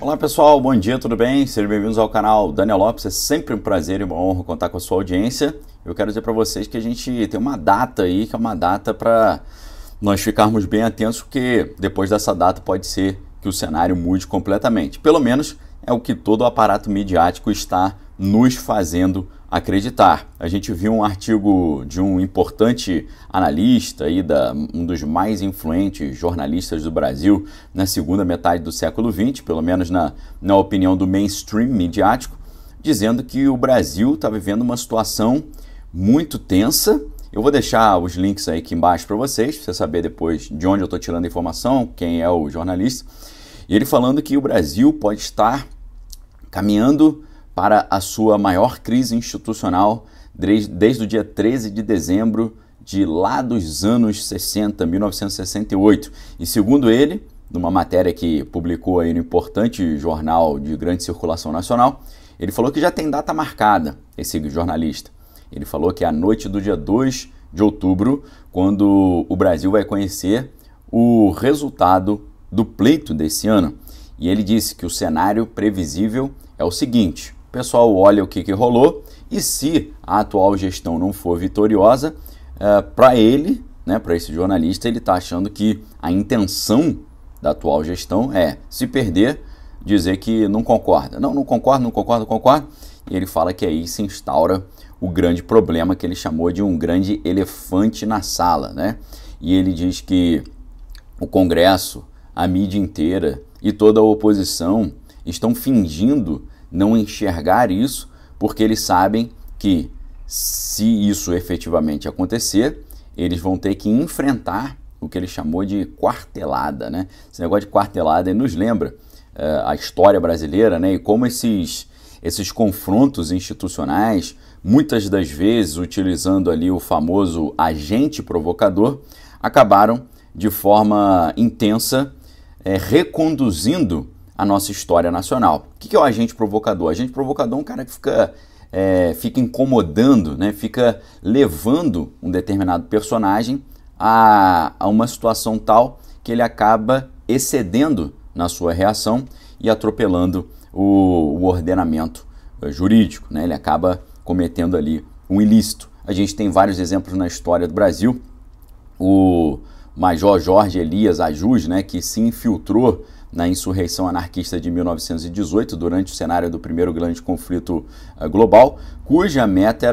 Olá pessoal, bom dia, tudo bem? Sejam bem-vindos ao canal Daniel Lopes. É sempre um prazer e uma honra contar com a sua audiência. Eu quero dizer para vocês que a gente tem uma data aí, que é uma data para nós ficarmos bem atentos, porque depois dessa data pode ser que o cenário mude completamente. Pelo menos é o que todo o aparato midiático está nos fazendo acreditar. A gente viu um artigo de um importante analista, aí um dos mais influentes jornalistas do Brasil na segunda metade do século XX, pelo menos na opinião do mainstream midiático, dizendo que o Brasil está vivendo uma situação muito tensa. Eu vou deixar os links aí aqui embaixo para vocês saber depois de onde eu estou tirando a informação, quem é o jornalista. E ele falando que o Brasil pode estar caminhando para a sua maior crise institucional desde o dia 13 de dezembro de lá dos anos 60, 1968. E segundo ele, numa matéria que publicou aí no importante jornal de grande circulação nacional, ele falou que já tem data marcada, esse jornalista. Ele falou que é a noite do dia 2 de outubro, quando o Brasil vai conhecer o resultado do pleito desse ano. E ele disse que o cenário previsível é o seguinte: o pessoal olha o que rolou e se a atual gestão não for vitoriosa, para ele, né, para esse jornalista, ele está achando que a intenção da atual gestão é, se perder, dizer que não concorda. Não concordo. E ele fala que aí se instaura o grande problema que ele chamou de um grande elefante na sala, né? E ele diz que o Congresso, a mídia inteira e toda a oposição estão fingindo não enxergar isso, porque eles sabem que, se isso efetivamente acontecer, eles vão ter que enfrentar o que ele chamou de quartelada, né? Esse negócio de quartelada nos lembra a história brasileira, né? E como esses confrontos institucionais, muitas das vezes utilizando ali o famoso agente provocador, acabaram de forma intensa reconduzindo a nossa história nacional. O que é o agente provocador? O agente provocador é um cara que fica incomodando, né? Fica levando um determinado personagem a uma situação tal que ele acaba excedendo na sua reação e atropelando o ordenamento jurídico, né? Ele acaba cometendo ali um ilícito. A gente tem vários exemplos na história do Brasil. O Major Jorge Elias Ajus, né, que se infiltrou na insurreição anarquista de 1918, durante o cenário do primeiro grande conflito global, cuja meta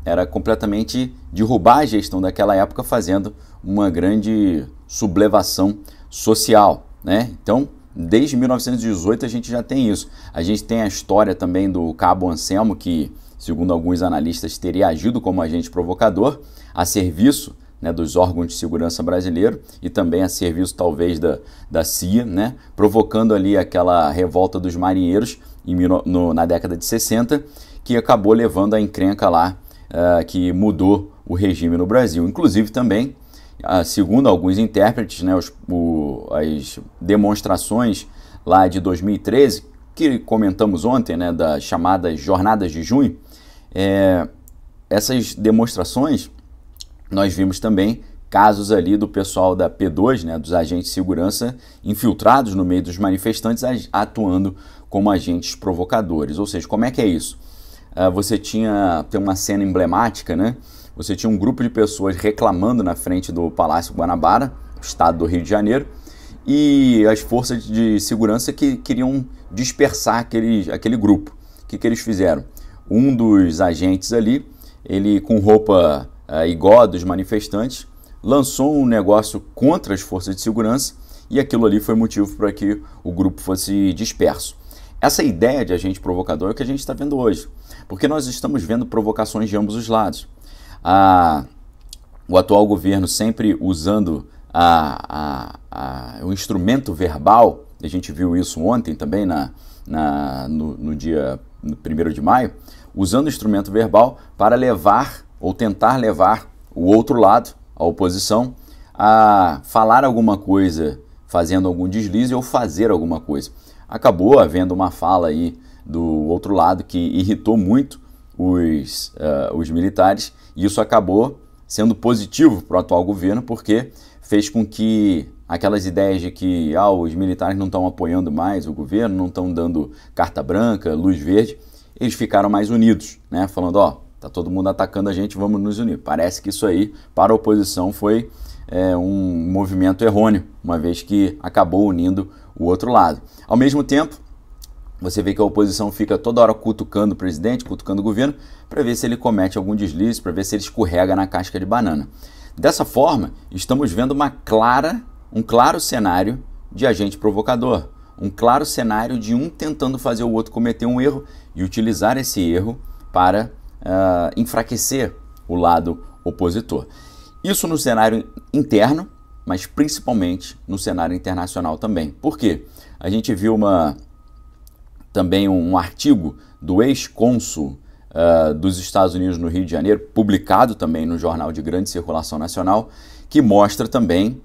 era completamente derrubar a gestão daquela época, fazendo uma grande sublevação social, né? Então, desde 1918 a gente já tem isso. A gente tem a história também do Cabo Anselmo, que, segundo alguns analistas, teria agido como agente provocador a serviço, né, dos órgãos de segurança brasileiros e também a serviço talvez da CIA, né, provocando ali aquela revolta dos marinheiros na década de 60, que acabou levando a encrenca lá, que mudou o regime no Brasil. Inclusive também, segundo alguns intérpretes, né, as demonstrações lá de 2013, que comentamos ontem, né, das chamadas Jornadas de Junho, essas demonstrações, nós vimos também casos ali do pessoal da P2, né, dos agentes de segurança infiltrados no meio dos manifestantes, atuando como agentes provocadores. Ou seja, como é que é isso? Você tem uma cena emblemática, né? Você tinha um grupo de pessoas reclamando na frente do Palácio Guanabara, estado do Rio de Janeiro, e as forças de segurança que queriam dispersar aquele grupo. O que eles fizeram? Um dos agentes ali, ele com roupa igual a dos manifestantes, lançou um negócio contra as forças de segurança e aquilo ali foi motivo para que o grupo fosse disperso. Essa ideia de agente provocador é o que a gente está vendo hoje, porque nós estamos vendo provocações de ambos os lados. O atual governo sempre usando o instrumento verbal, a gente viu isso ontem também no dia 1º de maio, usando o instrumento verbal para levar ou tentar levar o outro lado, a oposição, a falar alguma coisa, fazendo algum deslize ou fazer alguma coisa. Acabou havendo uma fala aí do outro lado que irritou muito os militares, e isso acabou sendo positivo para o atual governo, porque fez com que aquelas ideias de que os militares não estão apoiando mais o governo, não estão dando carta branca, luz verde, eles ficaram mais unidos, né? Falando, tá todo mundo atacando a gente, vamos nos unir. Parece que isso aí, para a oposição, foi um movimento errôneo, uma vez que acabou unindo o outro lado. Ao mesmo tempo, você vê que a oposição fica toda hora cutucando o presidente, cutucando o governo, para ver se ele comete algum deslize, para ver se ele escorrega na casca de banana. Dessa forma, estamos vendo um claro cenário de agente provocador, um claro cenário de um tentando fazer o outro cometer um erro e utilizar esse erro para enfraquecer o lado opositor. Isso no cenário interno, mas principalmente no cenário internacional também. Por quê? A gente viu também um artigo do ex-cônsul dos Estados Unidos no Rio de Janeiro, publicado também no jornal de grande circulação nacional, que mostra também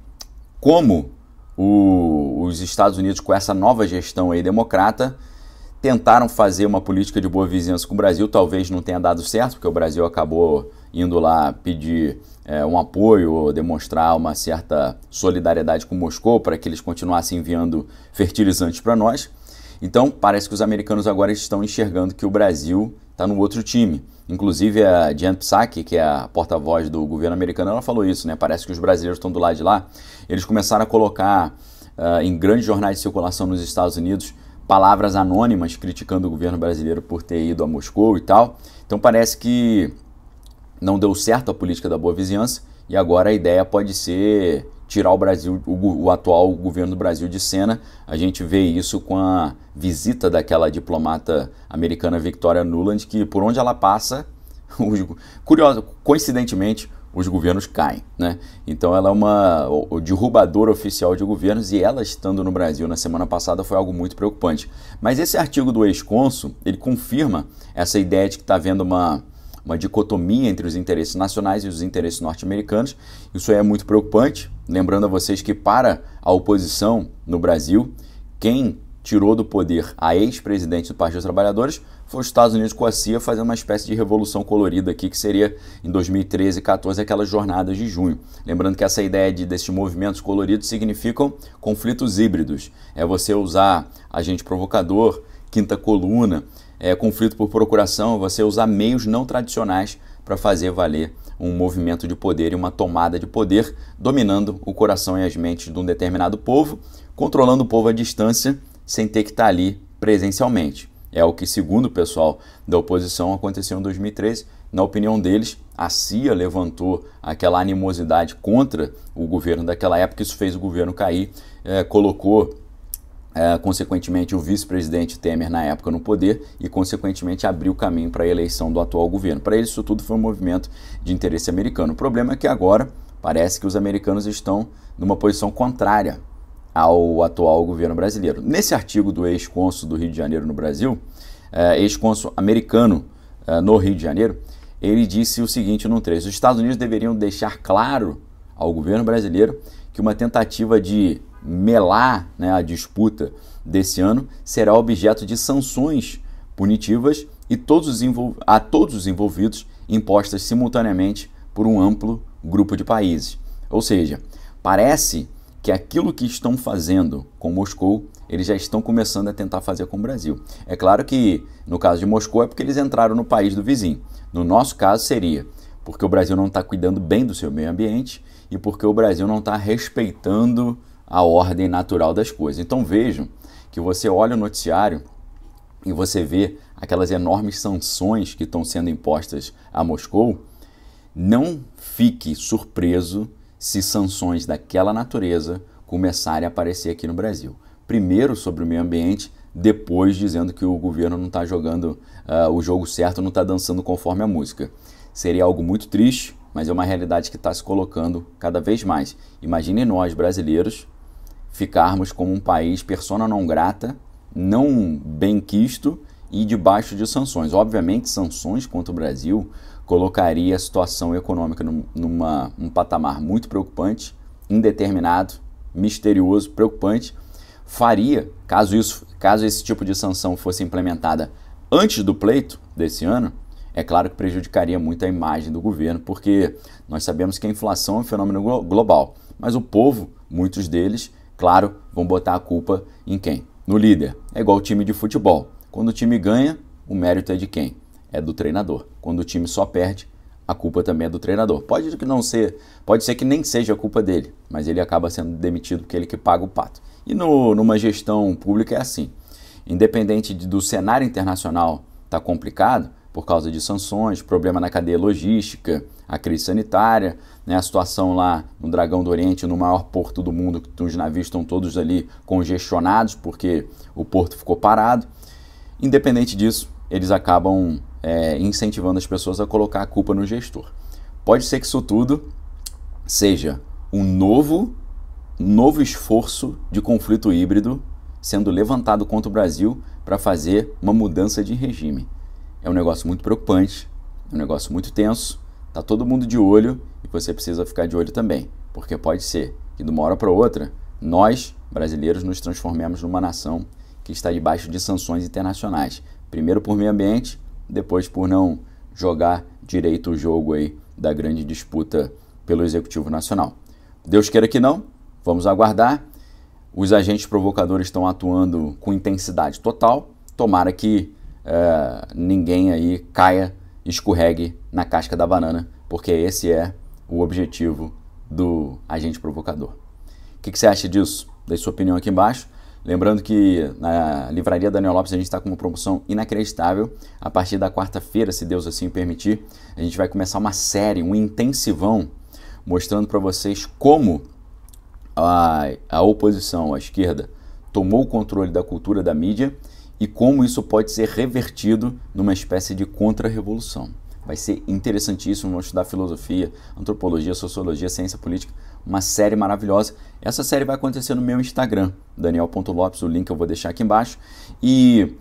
como os Estados Unidos, com essa nova gestão aí democrata, tentaram fazer uma política de boa vizinhança com o Brasil. Talvez não tenha dado certo, porque o Brasil acabou indo lá pedir um apoio, ou demonstrar uma certa solidariedade com Moscou para que eles continuassem enviando fertilizantes para nós. Então, parece que os americanos agora estão enxergando que o Brasil está no outro time. Inclusive, a Jen Psaki, que é a porta-voz do governo americano, ela falou isso, né? Parece que os brasileiros estão do lado de lá. Eles começaram a colocar em grandes jornais de circulação nos Estados Unidos palavras anônimas criticando o governo brasileiro por ter ido a Moscou e tal. Então, parece que não deu certo a política da boa vizinhança e agora a ideia pode ser tirar o Brasil, o atual governo do Brasil de cena. A gente vê isso com a visita daquela diplomata americana Victoria Nuland, que por onde ela passa, coincidentemente, os governos caem, né? Então ela é o derrubadora oficial de governos e ela estando no Brasil na semana passada foi algo muito preocupante. Mas esse artigo do ex-cônsul, ele confirma essa ideia de que está havendo uma dicotomia entre os interesses nacionais e os interesses norte-americanos. Isso aí é muito preocupante. Lembrando a vocês que para a oposição no Brasil, quem tirou do poder a ex-presidente do Partido dos Trabalhadores foi os Estados Unidos com a CIA, fazendo uma espécie de revolução colorida aqui, que seria em 2013 e 2014 aquelas jornadas de junho. Lembrando que essa ideia desses movimentos coloridos significam conflitos híbridos. É você usar agente provocador, quinta coluna, conflito por procuração, você usar meios não tradicionais para fazer valer um movimento de poder e uma tomada de poder, dominando o coração e as mentes de um determinado povo, controlando o povo à distância, sem ter que estar ali presencialmente. É o que, segundo o pessoal da oposição, aconteceu em 2013. Na opinião deles, a CIA levantou aquela animosidade contra o governo daquela época, isso fez o governo cair, colocou consequentemente o vice-presidente Temer na época no poder e consequentemente abriu o caminho para a eleição do atual governo. Para eles isso tudo foi um movimento de interesse americano. O problema é que agora parece que os americanos estão numa posição contrária ao atual governo brasileiro. Nesse artigo do ex-cônsul do Rio de Janeiro no Brasil, ex-cônsul americano no Rio de Janeiro, ele disse o seguinte no trecho: os Estados Unidos deveriam deixar claro ao governo brasileiro que uma tentativa de melar, né, a disputa desse ano será objeto de sanções punitivas e a todos os envolvidos impostas simultaneamente por um amplo grupo de países. Ou seja, parece que aquilo que estão fazendo com Moscou, eles já estão começando a tentar fazer com o Brasil. É claro que no caso de Moscou é porque eles entraram no país do vizinho. No nosso caso seria porque o Brasil não está cuidando bem do seu meio ambiente e porque o Brasil não está respeitando a ordem natural das coisas. Então vejam que você olha o noticiário e você vê aquelas enormes sanções que estão sendo impostas a Moscou. Não fique surpreso se sanções daquela natureza começarem a aparecer aqui no Brasil. Primeiro sobre o meio ambiente, depois dizendo que o governo não está jogando o jogo certo, não está dançando conforme a música. Seria algo muito triste, mas é uma realidade que está se colocando cada vez mais. Imagine nós, brasileiros, ficarmos como um país persona non grata, não benquisto e debaixo de sanções. Obviamente, sanções contra o Brasil colocaria a situação econômica num patamar muito preocupante, indeterminado, misterioso, preocupante. Faria, caso esse tipo de sanção fosse implementada antes do pleito desse ano, é claro que prejudicaria muito a imagem do governo, porque nós sabemos que a inflação é um fenômeno global, mas o povo muitos deles, claro, vão botar a culpa em quem? No líder. É igual o time de futebol. Quando o time ganha, o mérito é de quem? É do treinador. Quando o time só perde, a culpa também é do treinador. Pode ser que nem seja a culpa dele, mas ele acaba sendo demitido porque ele que paga o pato. E numa gestão pública é assim. Independente do cenário internacional estar complicado, por causa de sanções, problema na cadeia logística, a crise sanitária, né, a situação lá no Dragão do Oriente, no maior porto do mundo, que os navios estão todos ali congestionados porque o porto ficou parado. Independente disso, eles acabam incentivando as pessoas a colocar a culpa no gestor. Pode ser que isso tudo seja um novo esforço de conflito híbrido sendo levantado contra o Brasil para fazer uma mudança de regime. É um negócio muito preocupante, é um negócio muito tenso, tá todo mundo de olho e você precisa ficar de olho também, porque pode ser que de uma hora para outra, nós, brasileiros, nos transformemos numa nação que está debaixo de sanções internacionais. Primeiro por meio ambiente, depois por não jogar direito o jogo aí da grande disputa pelo Executivo Nacional. Deus queira que não, vamos aguardar. Os agentes provocadores estão atuando com intensidade total. Tomara que ninguém aí caia, escorregue na casca da banana, porque esse é o objetivo do agente provocador. O que você acha disso? Deixe sua opinião aqui embaixo. Lembrando que na livraria Daniel Lopes a gente está com uma promoção inacreditável. A partir da quarta-feira, se Deus assim permitir, a gente vai começar uma série, um intensivão, mostrando para vocês como a oposição, a esquerda, tomou o controle da cultura da mídia e como isso pode ser revertido numa espécie de contra-revolução. Vai ser interessantíssimo, vamos estudar filosofia, antropologia, sociologia, ciência política, uma série maravilhosa. Essa série vai acontecer no meu Instagram, daniel.lopes, o link eu vou deixar aqui embaixo. E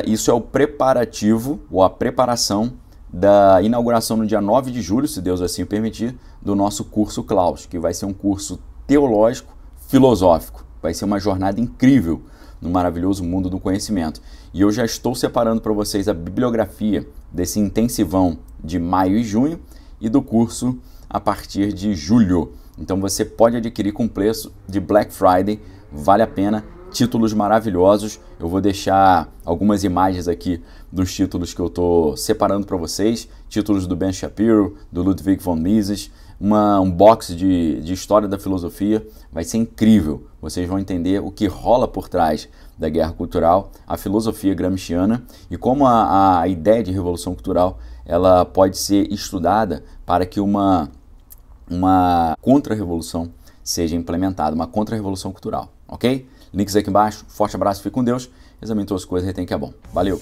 isso é o preparativo, ou a preparação da inauguração no dia 9 de julho, se Deus assim o permitir, do nosso curso Claus, que vai ser um curso teológico, filosófico. Vai ser uma jornada incrível no maravilhoso mundo do conhecimento. E eu já estou separando para vocês a bibliografia desse intensivão de maio e junho e do curso a partir de julho. Então você pode adquirir com preço de Black Friday, vale a pena, títulos maravilhosos. Eu vou deixar algumas imagens aqui dos títulos que eu estou separando para vocês, títulos do Ben Shapiro, do Ludwig von Mises, um box de história da filosofia. Vai ser incrível, vocês vão entender o que rola por trás da guerra cultural, a filosofia gramsciana e como a ideia de revolução cultural ela pode ser estudada para que uma contra-revolução seja implementada, uma contra-revolução cultural, ok? Links aqui embaixo, forte abraço, fique com Deus, examine suas coisas, retém que é bom. Valeu!